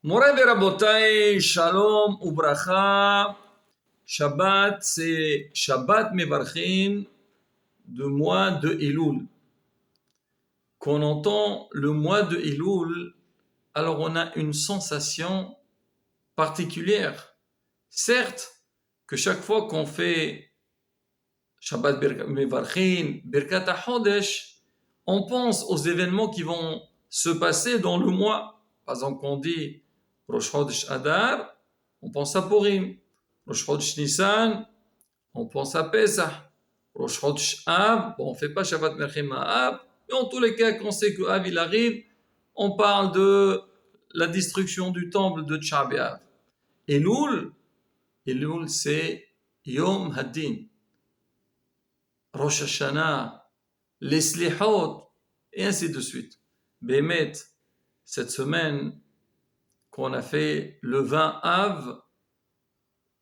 Moray Rabotai, Shalom Ubracha. Shabbat, c'est Shabbat Mevarchin du mois de Elul. Quand on entend le mois de Elul, alors on a une sensation particulière. Certes, que chaque fois qu'on fait Shabbat Mevarchin, Birkat HaChodesh, on pense aux événements qui vont se passer dans le mois. Par exemple, quand on dit Rosh Chodesh Adar, on pense à Purim. Rosh Chodesh Nissan, on pense à Pesach. Rosh Chodesh Av, bon, on ne fait pas Shabbat Merchim à Av, mais en tous les cas, quand on sait que Av il arrive, on parle de la destruction du temple de Tsh'a B'Av. Elul, c'est Yom Haddin, Rosh Hashanah, les Slihot, et ainsi de suite. Bémet, cette semaine, qu'on a fait le 20 Av,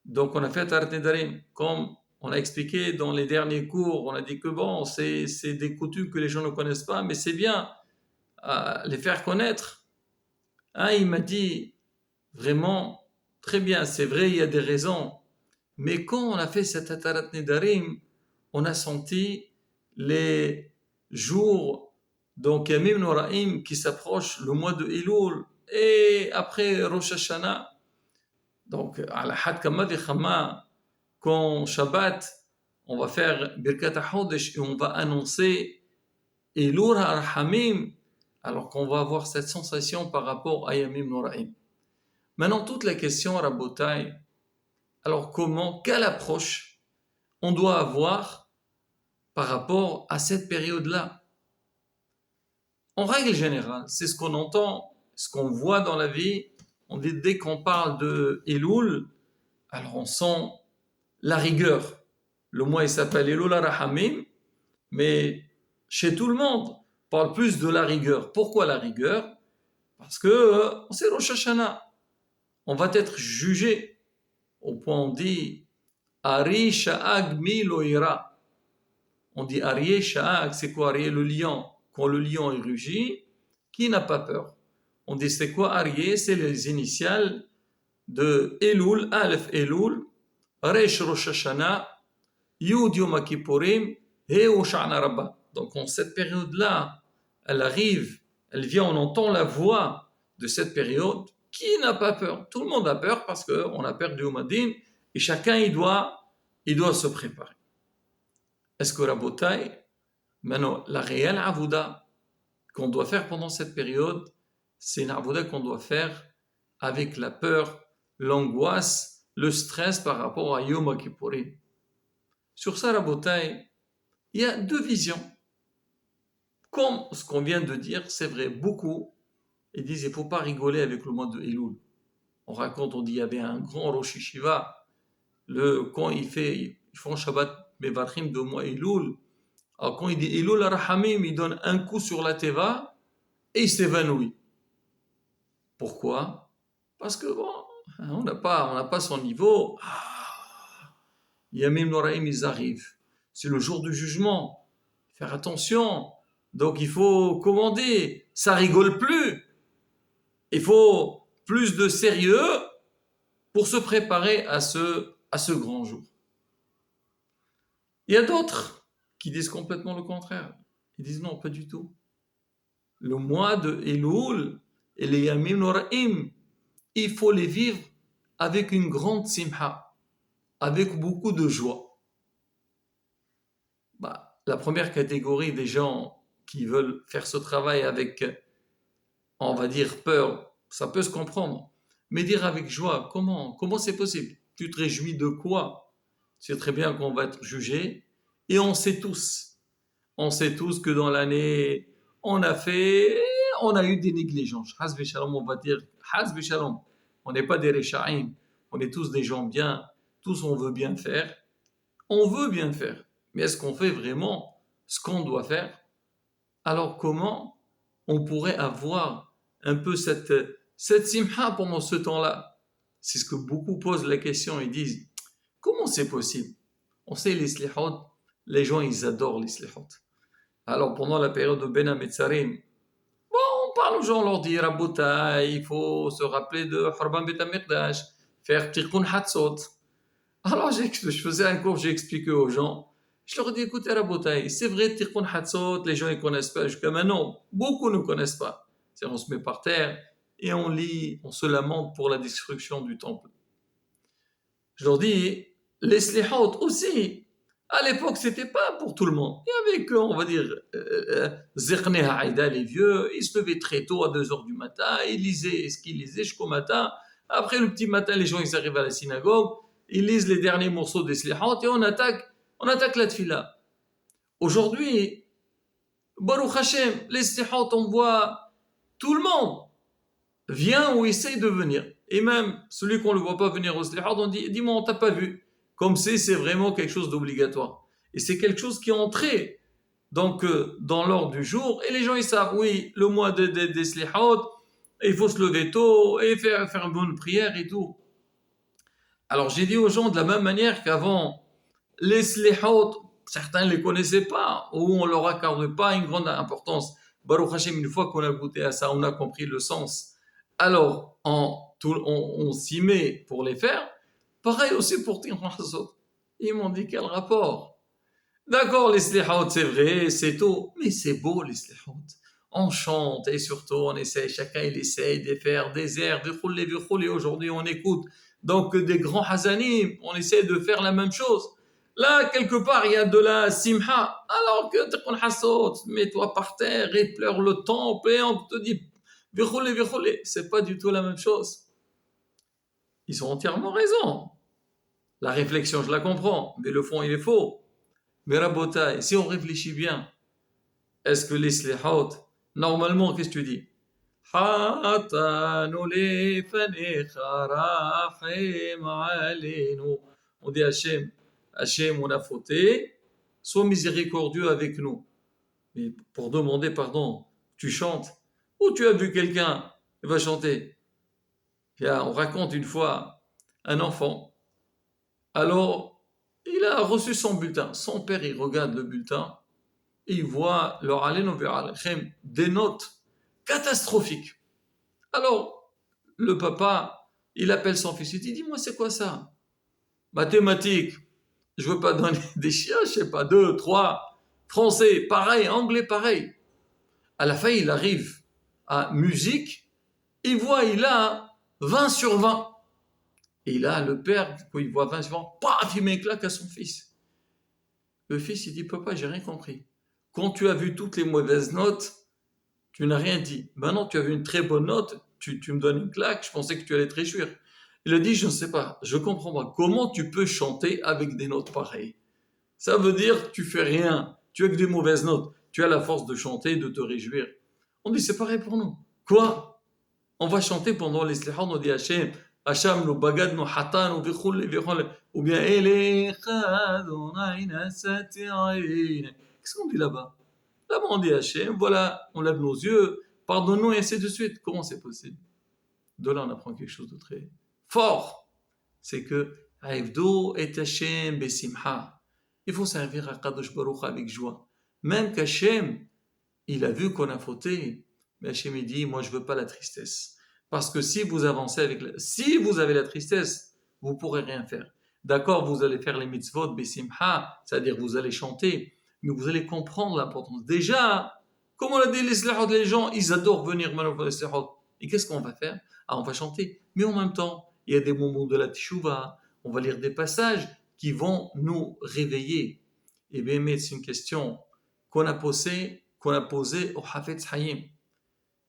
donc on a fait Taharat Nedarim. Comme on a expliqué dans les derniers cours, on a dit que bon, c'est des coutumes que les gens ne connaissent pas, mais c'est bien les faire connaître. Il m'a dit, vraiment, très bien, c'est vrai, il y a des raisons, mais quand on a fait cette Taharat Nedarim, on a senti les jours, donc Yamim Noraim, qui s'approchent, le mois de Elul, et après Rosh Hashanah. Donc, à la Had Kama Vichama, quand Shabbat, on va faire Birkat HaChodesh et on va annoncer Elul HaRhamim, alors qu'on va avoir cette sensation par rapport à Yamim Noraim. Maintenant, toute la question, Rabotai, alors comment, quelle approche on doit avoir par rapport à cette période-là? En règle générale, c'est ce qu'on entend, ce qu'on voit dans la vie. On dit, dès qu'on parle de Elul, alors on sent la rigueur. Le mois il s'appelle Elul HaRhamim, mais chez tout le monde, on parle plus de la rigueur. Pourquoi la rigueur? Parce que c'est Rosh Hashanah. On va être jugé. Au point on dit Ari Sha'ag mi lo ira. On dit Ari Sha'ag, c'est quoi Ari? Le lion. Quand le lion il rugit, qui n'a pas peur? On dit c'est quoi Ari? C'est les initiales de Elul, Aleph Elul, Resh Rosh Hashanah, Yud Yom Kippourim, et Oshana Rabba. Donc en cette période-là, elle arrive, elle vient, on entend la voix de cette période. Qui n'a pas peur? Tout le monde a peur parce qu'on a peur du Yom Hadin et chacun il doit se préparer. Est-ce que Rabotai, maintenant la réelle avouda qu'on doit faire pendant cette période, c'est une avouda qu'on doit faire avec la peur, l'angoisse, le stress par rapport à Yom Kippourim. Sur ça, Rabotai, il y a deux visions. Comme ce qu'on vient de dire, c'est vrai, beaucoup, ils disent il ne faut pas rigoler avec le mois de Elul. On raconte, on dit il y avait un grand Rosh Yeshiva, quand ils font Shabbat Mevarchim de mois Elul, alors quand il dit Elul HaRhamim, il donne un coup sur la teva et il s'évanouit. Pourquoi? Parce que bon, on n'a pas son niveau. Yamim Noraim, ils arrivent. C'est le jour du jugement. Faire attention. Donc il faut commander. Ça rigole plus. Il faut plus de sérieux pour se préparer à ce grand jour. Il y a d'autres qui disent complètement le contraire. Ils disent non, pas du tout. Le mois de Elul et les Yamim Noraim, il faut les vivre avec une grande simha, avec beaucoup de joie. La première catégorie des gens qui veulent faire ce travail avec, on va dire, peur, ça peut se comprendre. Mais dire avec joie, comment c'est possible? Tu te réjouis de quoi? C'est très bien qu'on va être jugé. Et on sait tous que dans l'année, on a eu des négligences. Hasbi shalom, on va dire, hasbi shalom. On n'est pas des réchaïm. On est tous des gens bien. Tous on veut bien faire. On veut bien faire. Mais est-ce qu'on fait vraiment ce qu'on doit faire? Alors comment on pourrait avoir un peu cette simha pendant ce temps-là? C'est ce que beaucoup posent la question et disent, comment c'est possible? On sait les slihot, les gens ils adorent les slihot. Alors pendant la période de Ben Hametzarim, on parle aux gens, on leur dit, Rabota, il faut se rappeler de Harban Bet Amikdash, faire Tikkun Hatzot. Alors, je faisais un cours, j'ai expliqué aux gens. Je leur ai dit, écoutez, Rabotai, c'est vrai, Tikkun Hatzot, les gens ne connaissent pas jusqu'à maintenant. Beaucoup ne connaissent pas. C'est-à-dire, on se met par terre et on lit, on se lamente pour la destruction du temple. Je leur dis, les slihot aussi, à l'époque, c'était pas pour tout le monde. Il y avait que, on va dire, Zerné Haïda, les vieux, ils se levaient très tôt à 2 heures du matin, ils lisaient ce qu'ils lisaient jusqu'au matin. Après le petit matin, les gens, ils arrivent à la synagogue, ils lisent les derniers morceaux des slihot et on attaque la tfila. Aujourd'hui, Baruch Hashem, les slihot, on voit tout le monde vient ou essaye de venir. Et même celui qu'on ne le voit pas venir au slihot, on dit, dis-moi, on t'a pas vu. Comme si c'est vraiment quelque chose d'obligatoire. Et c'est quelque chose qui est entré donc, dans l'ordre du jour. Et les gens, ils savent, oui, le mois des slihot, il faut se lever tôt et faire une bonne prière et tout. Alors, j'ai dit aux gens de la même manière qu'avant, les slihot, certains ne les connaissaient pas, ou on ne leur accorde pas une grande importance. Baruch Hashem, une fois qu'on a goûté à ça, on a compris le sens. Alors, on s'y met pour les faire. Pareil aussi pour Tikkun Hatzot. Ils m'ont dit, quel rapport? D'accord, les slihot, c'est vrai, c'est tôt, mais c'est beau les slihot. On chante et surtout on essaie, chacun il essaye de faire des airs, de rouler. Aujourd'hui on écoute donc des grands hazanim, on essaie de faire la même chose. Là, quelque part, il y a de la simha, alors que Tikkun Hatzot, mets-toi par terre et pleure le temple et on te dit, vichoulé, c'est pas du tout la même chose. Ils ont entièrement raison. La réflexion, je la comprends, mais le fond, il est faux. Mais Rabotai, si on réfléchit bien, est-ce que les slihot, normalement, qu'est-ce que tu dis? On dit Hachem, on a fauté, sois miséricordieux avec nous. Mais pour demander pardon, tu chantes, ou tu as vu quelqu'un, il va chanter. Là, on raconte une fois un enfant. Alors, il a reçu son bulletin. Son père, il regarde le bulletin et il voit des notes catastrophiques. Alors, le papa, il appelle son fils. Il dit, dis-moi, c'est quoi ça? Mathématiques. Je veux pas donner des chiens, je sais pas, 2, 3. Français, pareil. Anglais, pareil. À la fin, il arrive à musique. Il voit, il a 20 sur 20. Et là, le père, quand il voit 20 sur 20, paf, il met une claque à son fils. Le fils, il dit, papa, j'ai rien compris. Quand tu as vu toutes les mauvaises notes, tu n'as rien dit. Maintenant, tu as vu une très bonne note, tu me donnes une claque, je pensais que tu allais te réjouir. Il a dit, je ne sais pas, je comprends pas. Comment tu peux chanter avec des notes pareilles? Ça veut dire que tu fais rien, tu as que des mauvaises notes. Tu as la force de chanter, de te réjouir. On dit, c'est pareil pour nous. Quoi? On va chanter pendant les slihot, on dit Hachem, Hachem, nous bagad, nous hatan, nous vichoul, ou bien, qu'est-ce qu'on dit là-bas? Là-bas, on dit Hachem, voilà, on lève nos yeux, pardonne-nous et ainsi de suite. Comment c'est possible? De là, on apprend quelque chose de très fort. C'est que, Aïvdo et Hachem besimha. Il faut servir à Kadosh Baruch avec joie. Même qu'Hachem, il a vu qu'on a fauté, mais Hachem, il dit, moi, je veux pas la tristesse. Parce que si vous avancez si vous avez la tristesse, vous pourrez rien faire. D'accord, vous allez faire les mitzvot, besimha, c'est-à-dire vous allez chanter, mais vous allez comprendre l'importance. Déjà, comme on l'a dit, les gens, ils adorent venir maintenant les slihot. Et qu'est-ce qu'on va faire? Ah, on va chanter. Mais en même temps, il y a des moments de la teshuva, on va lire des passages qui vont nous réveiller. Et bien, mais c'est une question qu'on a posée au Hafetz Haïm.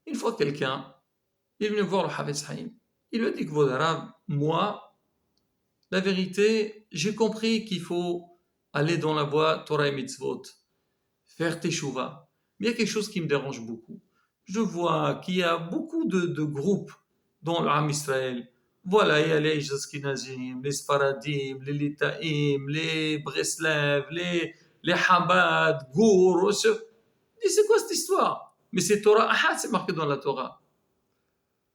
Une fois quelqu'un, il est venu voir le Hafetz Haïm. Il lui a dit que Vodarav, moi, la vérité, j'ai compris qu'il faut aller dans la voie Torah et Mitzvot, faire Teshuvah. Mais il y a quelque chose qui me dérange beaucoup. Je vois qu'il y a beaucoup de groupes dans l'Am Israël. Voilà, il y a les Ashkenazim, les Sfaradim, les Litaïm, les Breslev, les Chabad, Gour. Je dis, c'est quoi cette histoire? Mais c'est Torah Ahad, c'est marqué dans la Torah.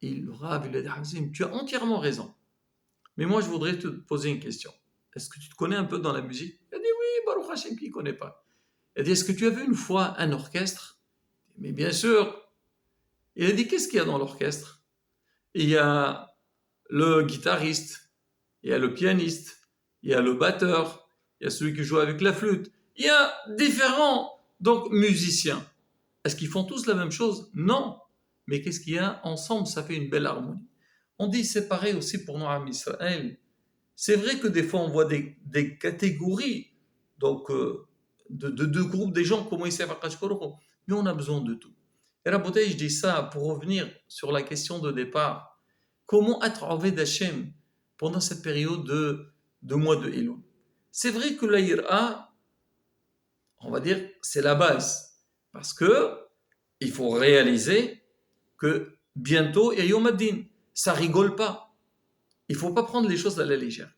Et le Rav, il a dit, Hazim, tu as entièrement raison. Mais moi, je voudrais te poser une question. Est-ce que tu te connais un peu dans la musique? Il a dit, oui, Baruch Hashem, qui ne connaît pas? Il a dit, est-ce que tu as vu une fois un orchestre? Mais bien sûr. Il a dit, qu'est-ce qu'il y a dans l'orchestre? Il y a le guitariste, il y a le pianiste, il y a le batteur, il y a celui qui joue avec la flûte. Il y a différents donc musiciens. Est-ce qu'ils font tous la même chose? Non. Mais qu'est-ce qu'il y a? Ensemble, ça fait une belle harmonie. On dit c'est pareil aussi pour nous à Israël. C'est vrai que des fois on voit des catégories donc de groupes des gens comment ils savent à Kashkoroko. Mais on a besoin de tout. Et Rabotai, je dis ça pour revenir sur la question de départ. Comment être Oved Hashem pendant cette période de mois de Elul? C'est vrai que la ira, on va dire, c'est la base. Parce que il faut réaliser que bientôt, il y a Yom Ad-Din. Ça rigole pas. Il ne faut pas prendre les choses à la légère.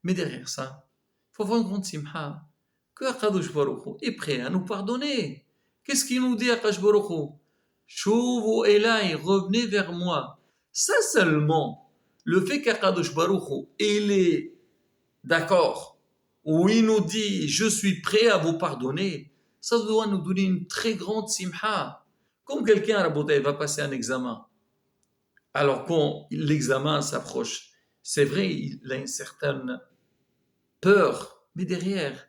Mais derrière ça, il faut avoir une grande simha. Que Akadosh Baruch Hu est prêt à nous pardonner. Qu'est-ce qu'il nous dit Akadosh Baruch Hu? Shuvu Elai, revenez vers moi. Ça seulement, le fait qu'Akadosh Baruch Hu, il est d'accord, où il nous dit je suis prêt à vous pardonner, ça doit nous donner une très grande simha. Comme quelqu'un à la va passer un examen, alors quand l'examen s'approche, c'est vrai, il a une certaine peur, mais derrière,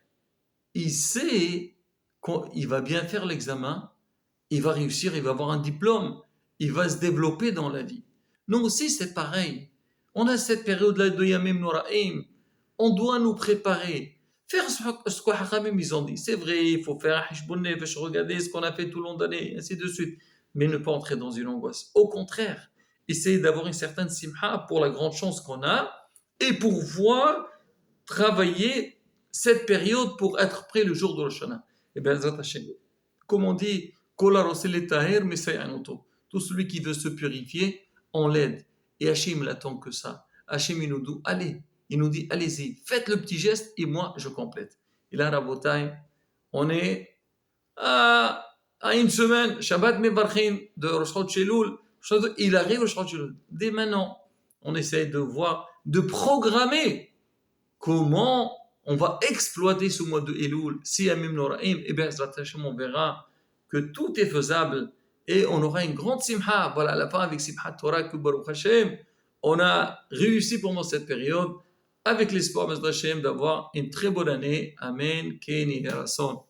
il sait qu'il va bien faire l'examen, il va réussir, il va avoir un diplôme, il va se développer dans la vie. Nous aussi, c'est pareil. On a cette période-là de Yamim Noraim, on doit nous préparer. Faire ce que Hakamim ils ont dit. C'est vrai, il faut faire un hishbon nefesh, regarder ce qu'on a fait tout le long d'année, ainsi de suite. Mais ne pas entrer dans une angoisse. Au contraire, essayer d'avoir une certaine simha pour la grande chance qu'on a et pour voir travailler cette période pour être prêt le jour de Rosh Hashanah. Et bien, comme on dit, tout celui qui veut se purifier, on l'aide. Et Hachem l'attend que ça. Hachem, il nous dit, allez, allez-y, faites le petit geste et moi, je complète. Et là, Rabotai, on est à une semaine, Shabbat Mevarchin de Rosh Chodesh Elul, il arrive Rosh Chodesh Elul. Dès maintenant, on essaie de voir, de programmer comment on va exploiter ce mois de Elul, si Yamim Noraim, et bien, on verra que tout est faisable et on aura une grande simha. Voilà, à la fin, avec Simhat Torah, que Baruch Hashem, on a réussi pendant cette période, avec l'espoir, Hashem, d'avoir une très bonne année. Amen. Keni Rasson.